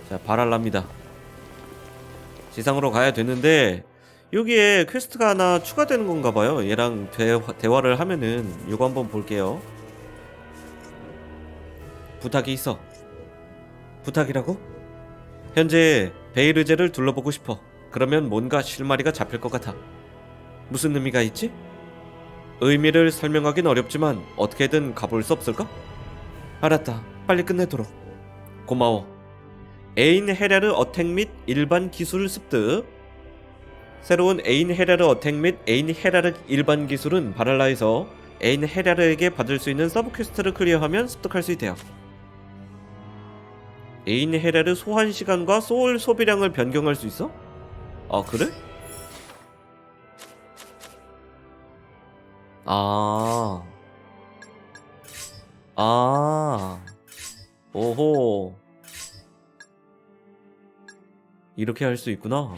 자, 바랄랍니다. 지상으로 가야 되는데 여기에 퀘스트가 하나 추가되는 건가 봐요. 얘랑 대화를 하면은 이거 한번 볼게요. 부탁이 있어. 부탁이라고? 현재 베이르제를 둘러보고 싶어. 그러면 뭔가 실마리가 잡힐 것 같아. 무슨 의미가 있지? 의미를 설명하긴 어렵지만 어떻게든 가볼 수 없을까? 알았다. 빨리 끝내도록. 고마워. 에인 헤라르 어택 및 일반 기술 습득. 새로운 에인 헤라르 어택 및 에인 헤라르 일반 기술은 바랄라에서 에인 헤라르에게 받을 수 있는 서브 퀘스트를 클리어하면 습득할 수 있대요. 에인 헤라르 소환 시간과 소울 소비량을 변경할 수 있어? 아, 그래? 아. 오호. 이렇게 할 수 있구나.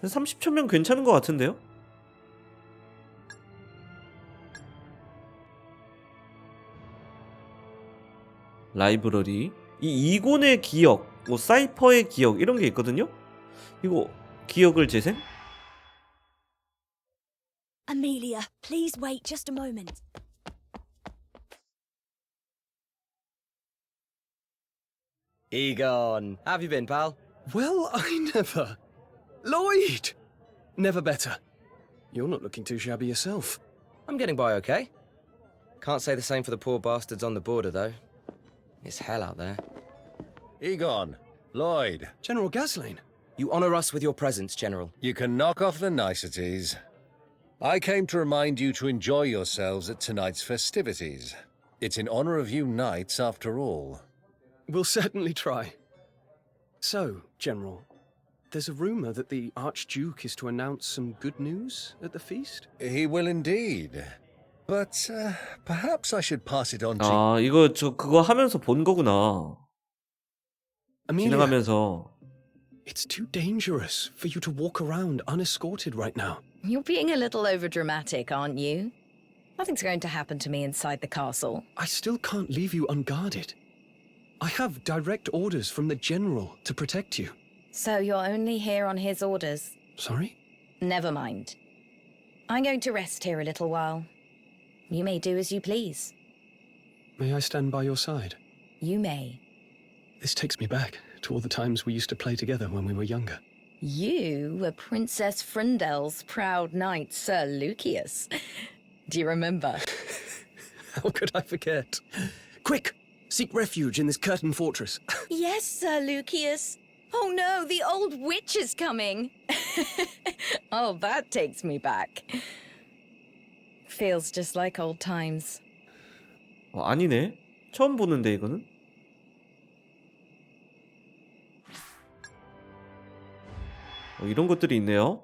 30초면 괜찮은 것 같은데요? 라이브러리. 이 이곤의 기억, 뭐 사이퍼의 기억 이런 게 있거든요? 이거 기억을 재생? Amelia, please wait just a moment. Egon, how have you been, pal? Well, I never. Lloyd! Never better. You're not looking too shabby yourself. I'm getting by okay. Can't say the same for the poor bastards on the border, though. It's hell out there. Egon, Lloyd, General Gaslane. You honor us with your presence, General. you can knock off the niceties. I came to remind you to enjoy yourselves at tonight's festivities. It's in honor of you knights, after all. We'll certainly try. So, General, there's a rumor that the Archduke is to announce some good news at the feast? He will indeed. But perhaps I should pass it on to 아, 이거 그거 하면서 본 거구나. Amelia, 진행하면서. it's too dangerous for you to walk around unescorted right now. You're being a little overdramatic, aren't you? Nothing's going to happen to me inside the castle. I still can't leave you unguarded. I have direct orders from the General to protect you. So you're only here on his orders? Sorry? Never mind. I'm going to rest here a little while. You may do as you please. May I stand by your side? You may. This takes me back to all the times we used to play together when we were younger. You were Princess Frindel's proud knight, Sir Lucius. Do you remember? How could I forget? Quick! Seek refuge in this curtain fortress. Yes, Sir Lucius. Oh no, the old witch is coming. Oh, that takes me back. Feels just like old times. 아니네. 처음 보는데 이거는. 이런 것들이 있네요.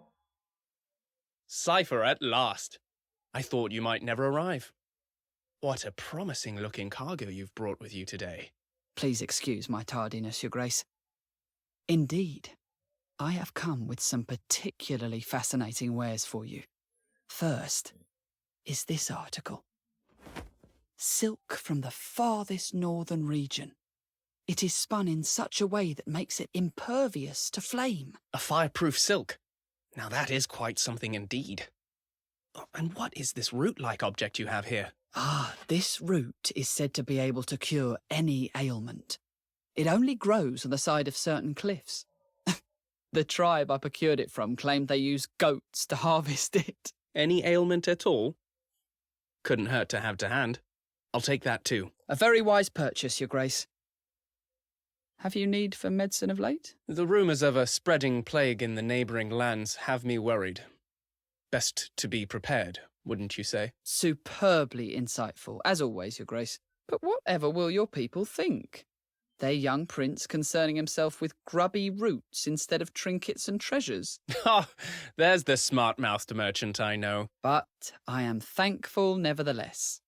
Cypher at last. I thought you might never arrive. What a promising-looking cargo you've brought with you today. Please excuse my tardiness, Your Grace. Indeed, I have come with some particularly fascinating wares for you. First is this article. Silk from the farthest northern region. It is spun in such a way that makes it impervious to flame. A fireproof silk. Now that is quite something indeed. Oh, and what is this root-like object you have here? Ah, this root is said to be able to cure any ailment. It only grows on the side of certain cliffs. The tribe I procured it from claimed they use goats to harvest it. Any ailment at all? Couldn't hurt to have to hand. I'll take that too. A very wise purchase, Your Grace. Have you need for medicine of late? The rumours of a spreading plague in the neighbouring lands have me worried. Best to be prepared, wouldn't you say? Superbly insightful, as always, Your Grace. But whatever will your people think? Their young prince concerning himself with grubby roots instead of trinkets and treasures. Ah, there's the smart-mouthed merchant I know. But I am thankful nevertheless.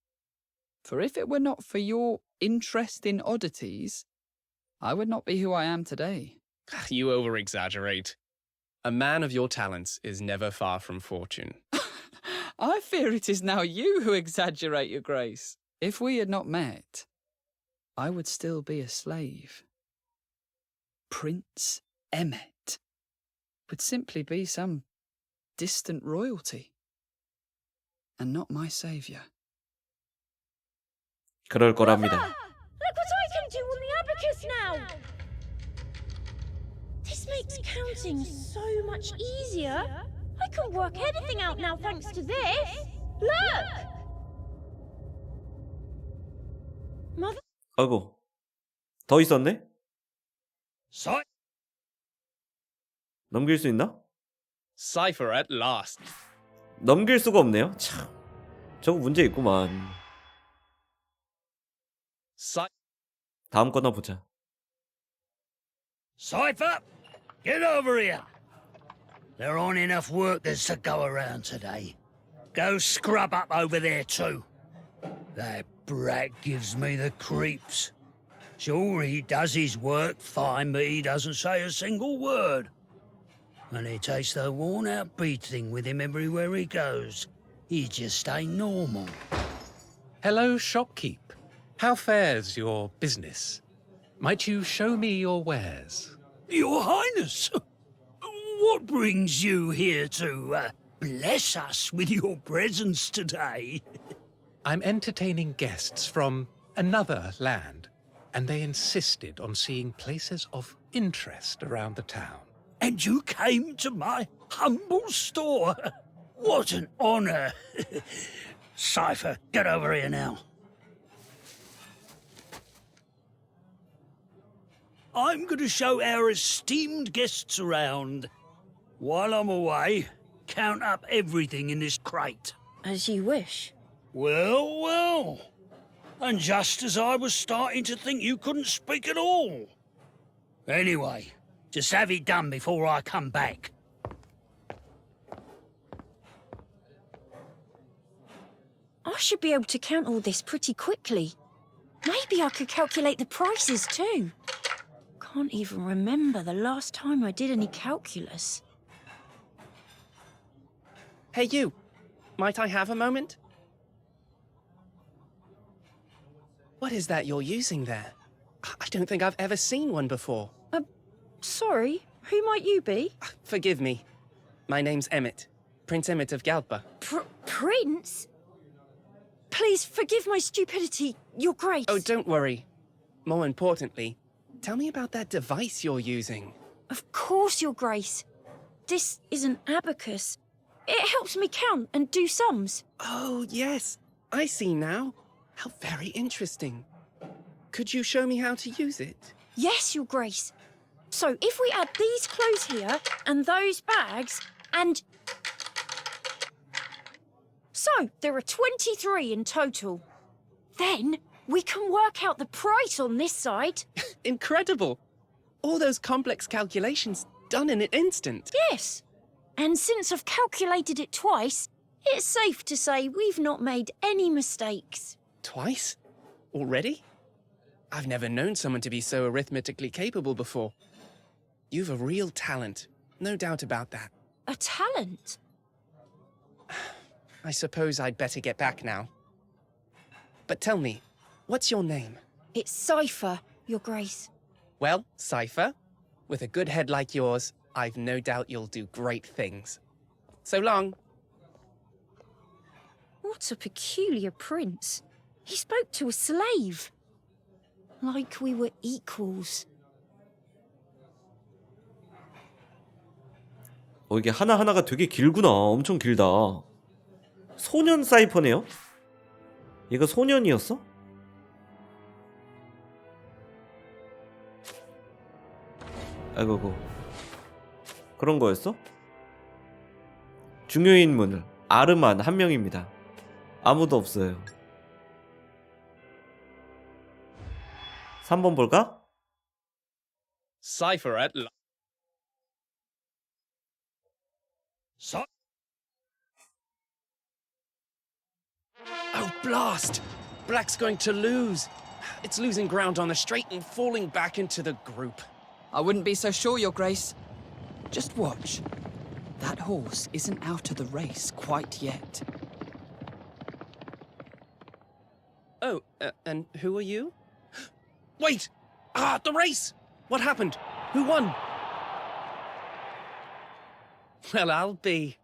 For if it were not for your interest in oddities, I would not be who I am today. You over-exaggerate. A man of your talents is never far from fortune. I fear it is now you who exaggerate, Your Grace. If we had not met, I would still be a slave. Prince Emmet would simply be some distant royalty, and not my saviour. 그럴 거랍니다. Look what I can do on the abacus now! This makes counting so much easier. I can work anything out now thanks to this. Look! Mother... 아이고, 더 있었네? 넘길 수 있나? Cipher at last. 넘길 수가 없네요. 참, 저거 문제 있구만. 다음 거나 보자. Cipher, get over here. There aren't enough workers to go around today. Go scrub up over there too. That brat gives me the creeps. Sure, he does his work fine, but he doesn't say a single word. And he takes the worn-out beating with him everywhere he goes. He just ain't normal. Hello, shopkeep. How fares your business? Might you show me your wares? Your Highness, what brings you here to bless us with your presence today? I'm entertaining guests from another land, and they insisted on seeing places of interest around the town. And you came to my humble store. What an honor. Cipher, get over here now. I'm going to show our esteemed guests around. While I'm away, count up everything in this crate. As you wish. Well, well. And just as I was starting to think you couldn't speak at all. Anyway, just have it done before I come back. I should be able to count all this pretty quickly. Maybe I could calculate the prices too. Can't even remember the last time I did any calculus. Hey, you. Might I have a moment? What is that you're using there? I don't think I've ever seen one before. Sorry, who might you be? Forgive me. My name's Emmet. Prince Emmet of Galba. Prince? Please forgive my stupidity, Your Grace. Oh, don't worry. More importantly, tell me about that device you're using. Of course, Your Grace. This is an abacus. It helps me count and do sums. Oh, yes. I see now. How very interesting. Could you show me how to use it? Yes, Your Grace. So if we add these clothes here and those bags and... So there are 23 in total. Then we can work out the price on this side. Incredible. All those complex calculations done in an instant. Yes. And since I've calculated it twice, it's safe to say we've not made any mistakes. Twice? Already? I've never known someone to be so arithmetically capable before. You've a real talent, no doubt about that. A talent? I suppose I'd better get back now. But tell me, what's your name? It's Cipher, Your Grace. Well, Cipher, with a good head like yours, I've no doubt you'll do great things. So long. What a peculiar prince. He spoke to a slave. Like we were equals. 이게 하나하나가 되게 길구나. 엄청 길다. 소년 사이퍼네요? 얘가 소년이었어? 아이고. 그런 거였어? 중요 인물 아르만 한 명입니다. 아무도 없어요. 3번 볼까? Cipher at last. Oh, blast! Black's going to lose. It's losing ground on the straight and falling back into the group. I wouldn't be so sure, Your Grace. Just watch. That horse isn't out of the race quite yet. Oh, and who are you? Wait! The race! What happened? Who won? Well, I'll be.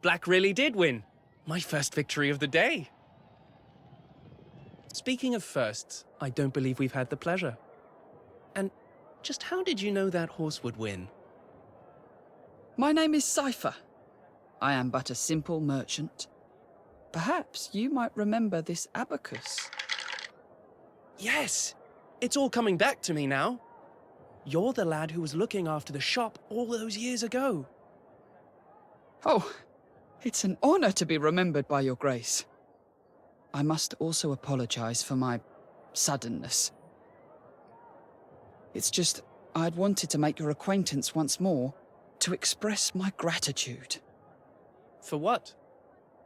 Black really did win. My first victory of the day. Speaking of firsts, I don't believe we've had the pleasure. And just how did you know that horse would win? My name is Cypher. I am but a simple merchant. Perhaps you might remember this abacus. Yes! It's all coming back to me now. You're the lad who was looking after the shop all those years ago. Oh, it's an honor to be remembered by your grace. I must also apologize for my suddenness. It's just, I'd wanted to make your acquaintance once more, to express my gratitude. For what?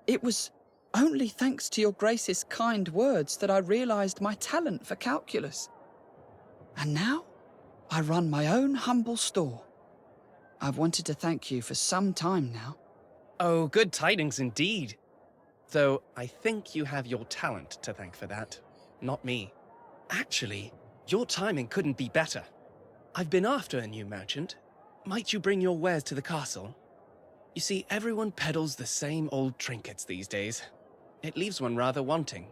It was only thanks to your grace's kind words that I realized my talent for calculus. And now, I run my own humble store. I've wanted to thank you for some time now. Oh, good tidings indeed. Though I think you have your talent to thank for that, not me. Actually, your timing couldn't be better. I've been after a new merchant. Might you bring your wares to the castle? You see, everyone peddles the same old trinkets these days. It leaves one rather wanting.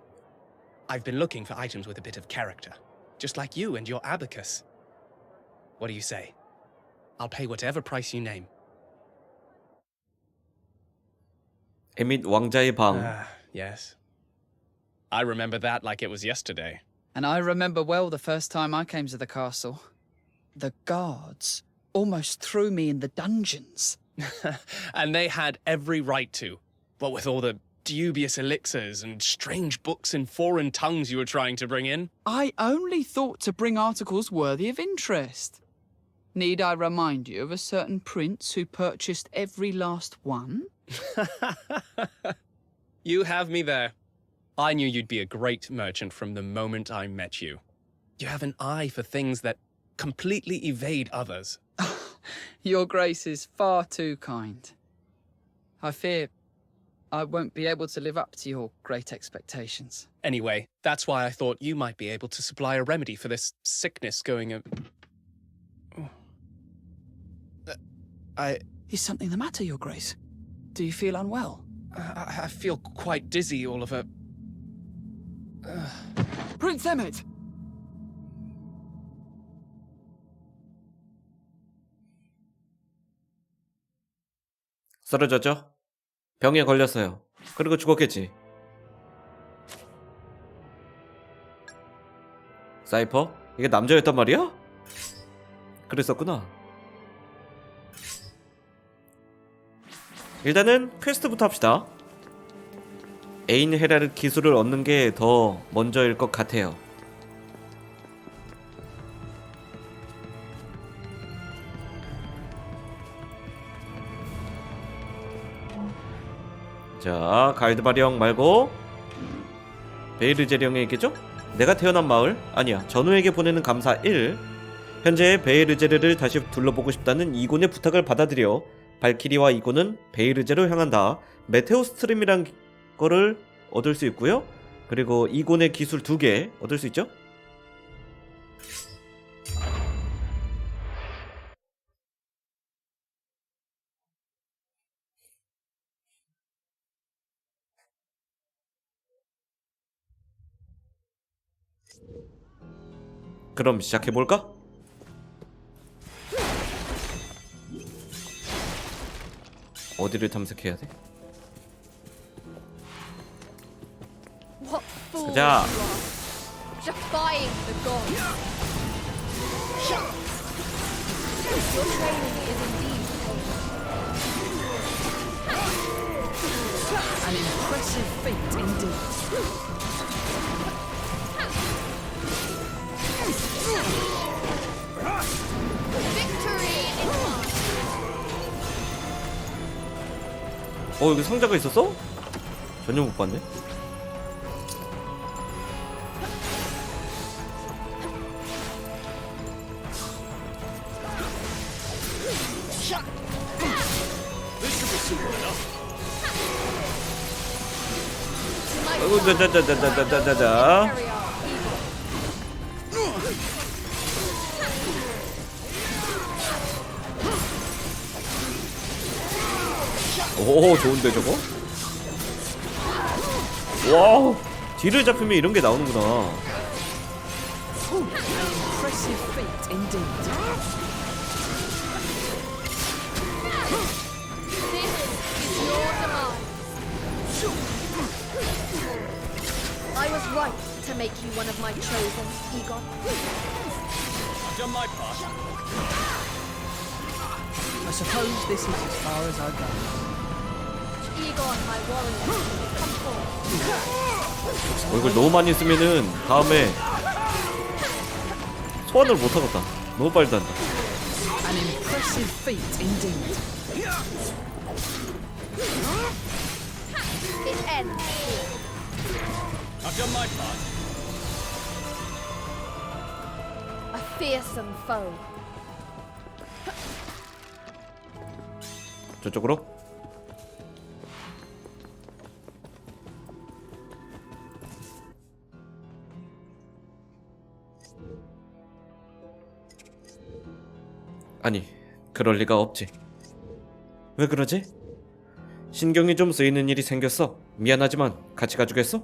I've been looking for items with a bit of character, just like you and your abacus. What do you say? I'll pay whatever price you name. 에밋 왕자의 방. Yes. I remember that like it was yesterday. And I remember well the first time I came to the castle. The guards almost threw me in the dungeons. And they had every right to. What with all the dubious elixirs and strange books in foreign tongues you were trying to bring in. I only thought to bring articles worthy of interest. Need I remind you of a certain prince who purchased every last one? You have me there. I knew you'd be a great merchant from the moment I met you. You have an eye for things that completely evade others. Your grace is far too kind. I fear I won't be able to live up to your great expectations. Anyway, that's why I thought you might be able to supply a remedy for this sickness going. Is something the matter, your grace? Do you feel unwell? I feel quite dizzy all of a. Prince Emmett! 쓰러졌죠? 병에 걸렸어요. 그리고 죽었겠지. 사이퍼? 이게 남자였단 말이야? 그랬었구나. 일단은 퀘스트부터 합시다. 에인 헤라르 기술을 얻는 게 더 먼저일 것 같아요. 자, 갈드바리형 말고 베이르제령에 있겠죠? 내가 태어난 마을? 아니야. 전우에게 보내는 감사 1. 현재 베이르제르를 다시 둘러보고 싶다는 이곤의 부탁을 받아들여 발키리와 이곤은 베이르제로 향한다. 메테오 스트림이란 거를 얻을 수 있고요. 그리고 이곤의 기술 2개 얻을 수 있죠? 그럼 시작해볼까? 어디를 탐색해야 돼? What fool 가자. you are, defying the gods. Your training is indeed An impressive feat indeed. victory in mind. 여기 상자가 있었어? 전혀 못 봤네. 아이고, 자자자자자자자. 오, 좋은데 저거? 와우, 뒤를 잡히면 이런 게 나오는구나. Impressive feat indeed. This is your demise. I was right to make you one of my chosen, Egon. I've done my part. I suppose this is as far as I go. Egon, my warrior, come forth. 이걸 너무 많이 쓰면은 다음에 소환을 못 하겠다. 너무 빨리 단다. An impressive feat indeed. It ends here. I've done my part. A fearsome foe. 저쪽으로? 아니, 그럴 리가 없지. 왜 그러지? 신경이 좀 쓰이는 일이 생겼어. 미안하지만 같이 가주겠어?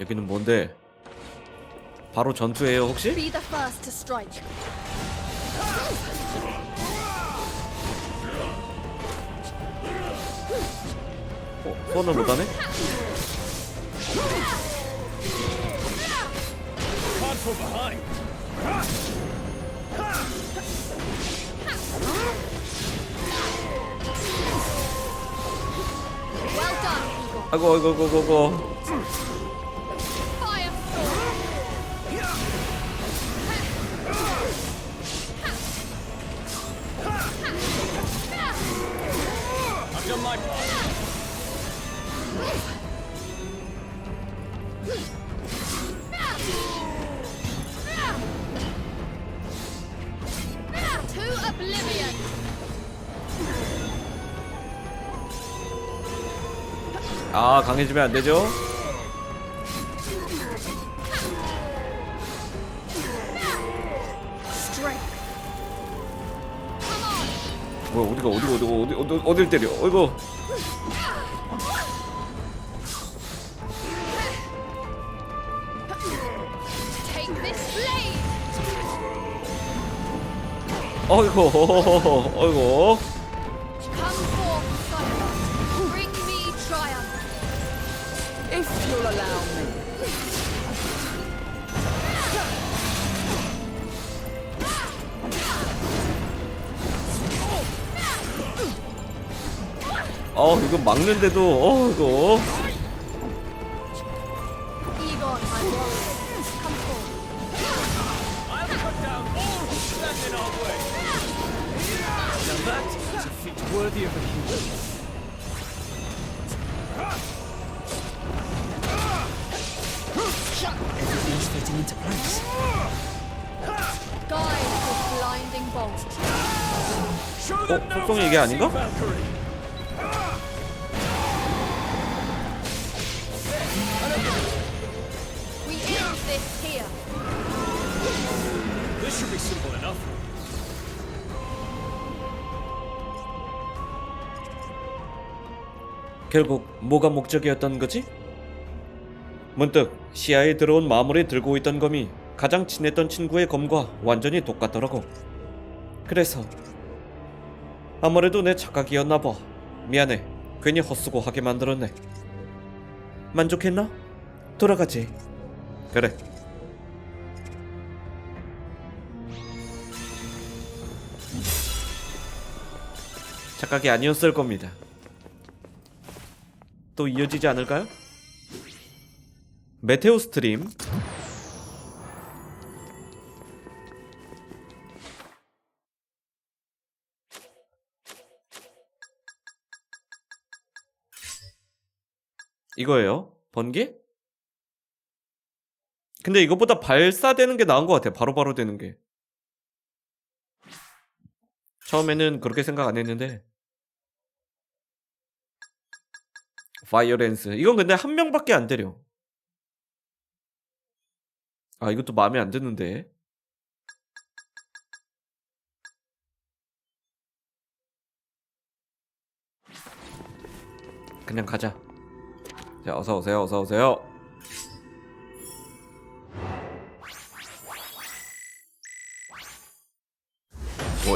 여기는 뭔데? 바로 전투예요 혹시? Be the first to strike. 소환을 못하네? Can't fall behind. Well done, Egon. 아이고. I've done my part. To oblivion. 아, 강해지면 안 되죠? Strength. 뭐야, 어딜 때려? 어이구. Take this blade. 어이구. Come forth, Sire. Bring me triumph. If you'll allow me. 이거 막는데도 이거. Egon, my warrior. Come forth. I'll cut down all who stand in our way. Now that is a feat worthy of a hero. Everything's fitting into place. Guide with blinding bolt. 속성이 이게 아닌가? We end this here. This should be simple enough. 결국 뭐가 목적이었던 거지? 문득 시야에 들어온 마물에 들고 있던 검이 가장 친했던 친구의 검과 완전히 똑같더라고. 그래서 아무래도 내 착각이었나 봐. 미안해. 괜히 헛수고하게 만들었네. 만족했나? 돌아가지. 그래. 착각이 아니었을 겁니다. 또 이어지지 않을까요? 메테오 스트림. 이거예요. 번개? 근데 이것보다 발사되는 게 나은 것 같아. 바로바로 되는 게. 처음에는 그렇게 생각 안 했는데. 파이어랜스. 이건 근데 한 명밖에 안 때려. 아, 이것도 마음에 안 드는데. 그냥 가자. 자, 어서 오세요. 어서 오세요.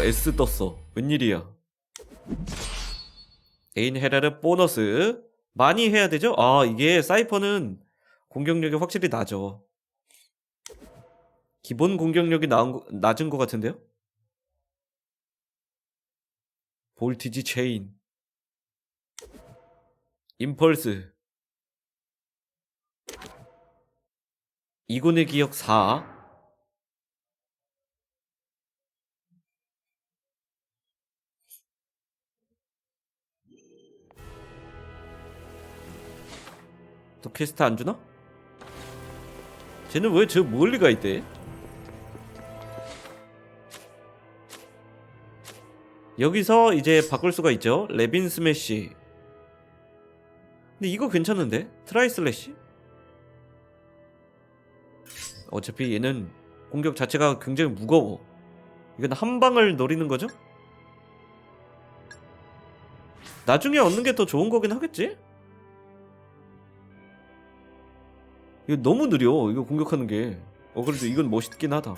S 떴어. 웬일이야. 에인 헤라르 보너스 많이 해야 되죠? 아, 이게 사이퍼는 공격력이 확실히 낮아. 기본 공격력이 낮은 것 같은데요? 볼티지 체인, 임펄스, 이곤의 기억 4. 또 퀘스트 안 주나? 쟤는 왜 저 멀리 가 있대? 여기서 이제 바꿀 수가 있죠. 레빈 스매시. 근데 이거 괜찮은데? 트라이 슬래시? 어차피 얘는 공격 자체가 굉장히 무거워. 이건 한 방을 노리는 거죠? 나중에 얻는 게 더 좋은 거긴 하겠지? 이거 너무 느려. 이거 공격하는 게. 그래도 이건 멋있긴 하다.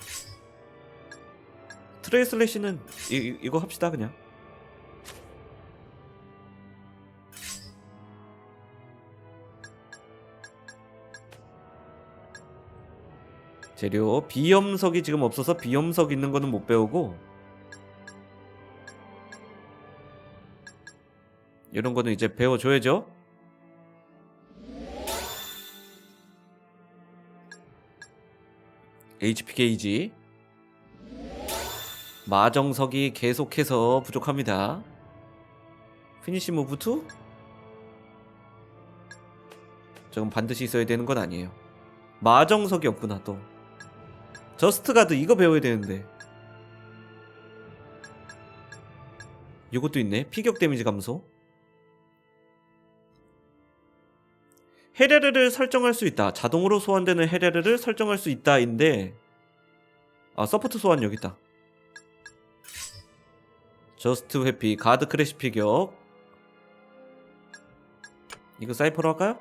트레이 슬래시는 이거 합시다 그냥. 재료 비염석이 지금 없어서 비염석 있는 거는 못 배우고, 이런 거는 이제 배워줘야죠. HP 게이지. 마정석이 계속해서 부족합니다. 피니시 무브 2? 저건 반드시 있어야 되는 건 아니에요. 마정석이 없구나. 또 저스트 가드 이거 배워야 되는데. 이것도 있네. 피격 데미지 감소. 헤레르를 설정할 수 있다. 자동으로 소환되는 헤레르를 설정할 수 있다인데, 아, 서포트 소환 여기 있다. 저스트 회피, 가드 크래시 피격. 이거 사이퍼로 할까요?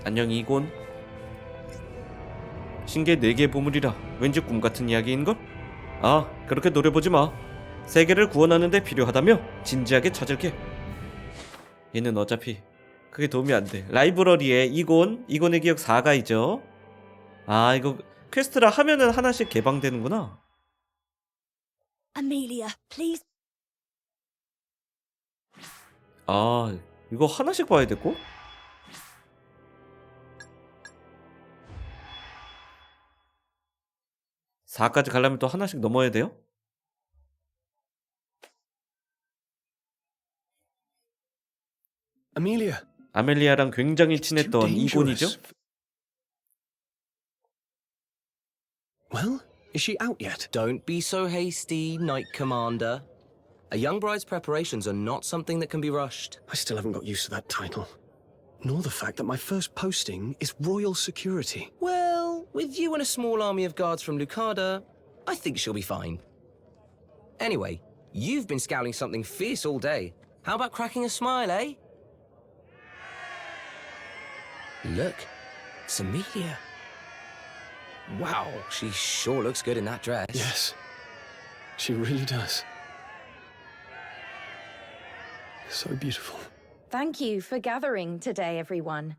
안녕 이곤. 신계 4개 보물이라 왠지 꿈같은 이야기인걸? 아, 그렇게 노려보지마. 세계를 구원하는데 필요하다며 진지하게 찾을게. 얘는 어차피 그게 도움이 안돼. 라이브러리에 이곤의 기억 4가 있죠. 아, 이거 퀘스트라 하면은 하나씩 개방되는구나. Amelia, please. 아, 이거 하나씩 봐야 됐고? 4까지 가려면 또 하나씩 넘어야 돼요? Amelia. 아멜리아랑 굉장히 친했던 이곤이죠? Well, is she out yet? Don't be so hasty, Knight Commander. A young bride's preparations are not something that can be rushed. I still haven't got used to that title. Nor the fact that my first posting is royal security. Well, with you and a small army of guards from Lucada, I think she'll be fine. Anyway, you've been scouting something fierce all day. How about cracking a smile, eh? Look, it's Amelia. Wow, she sure looks good in that dress. Yes, she really does. So beautiful. Thank you for gathering today, everyone.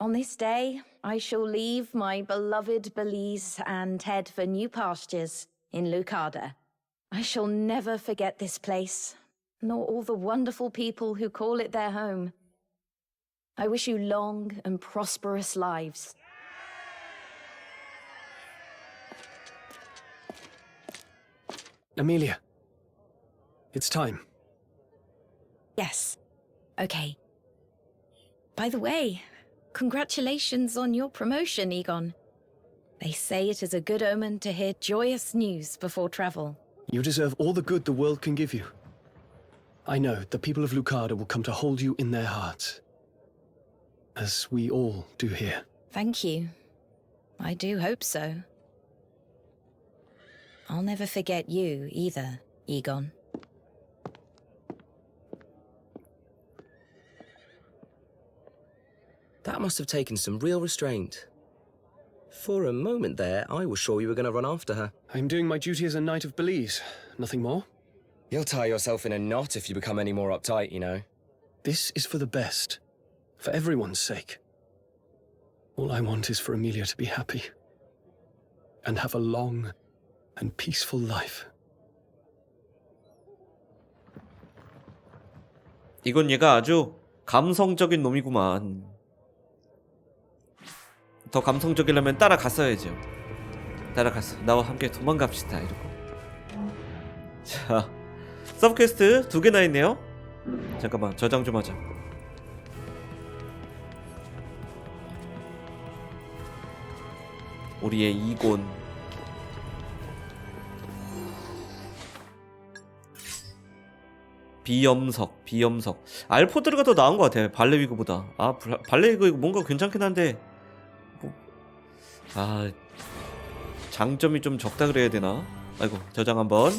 On this day, I shall leave my beloved Belize and head for new pastures in Lucada. I shall never forget this place, nor all the wonderful people who call it their home. I wish you long and prosperous lives. Amelia, it's time. Yes. Okay. By the way, congratulations on your promotion, Egon. They say it is a good omen to hear joyous news before travel. You deserve all the good the world can give you. I know the people of Lucarda will come to hold you in their hearts, as we all do here. Thank you. I do hope so. I'll never forget you either, Egon. That must have taken some real restraint. For a moment there, I was sure you were going to run after her. I'm doing my duty as a Knight of Belize, nothing more. You'll tie yourself in a knot if you become any more uptight, you know. This is for the best, for everyone's sake. All I want is for Emilia to be happy and have a long and peaceful life. 이건 얘가 아주 감성적인 놈이구만. 더 감성적이려면 따라갔어야죠. 따라갔어. 나와 함께 도망갑시다. 이러고. 자, 서브퀘스트 2개나 있네요. 잠깐만, 저장 좀 하자. 우리의 이곤. 비염석. 알포드르가 더 나은 것 같아. 발레위그보다. 아, 발레위그 뭔가 괜찮긴 한데 뭐, 아, 장점이 좀 적다 그래야 되나? 아이고, 저장 한번.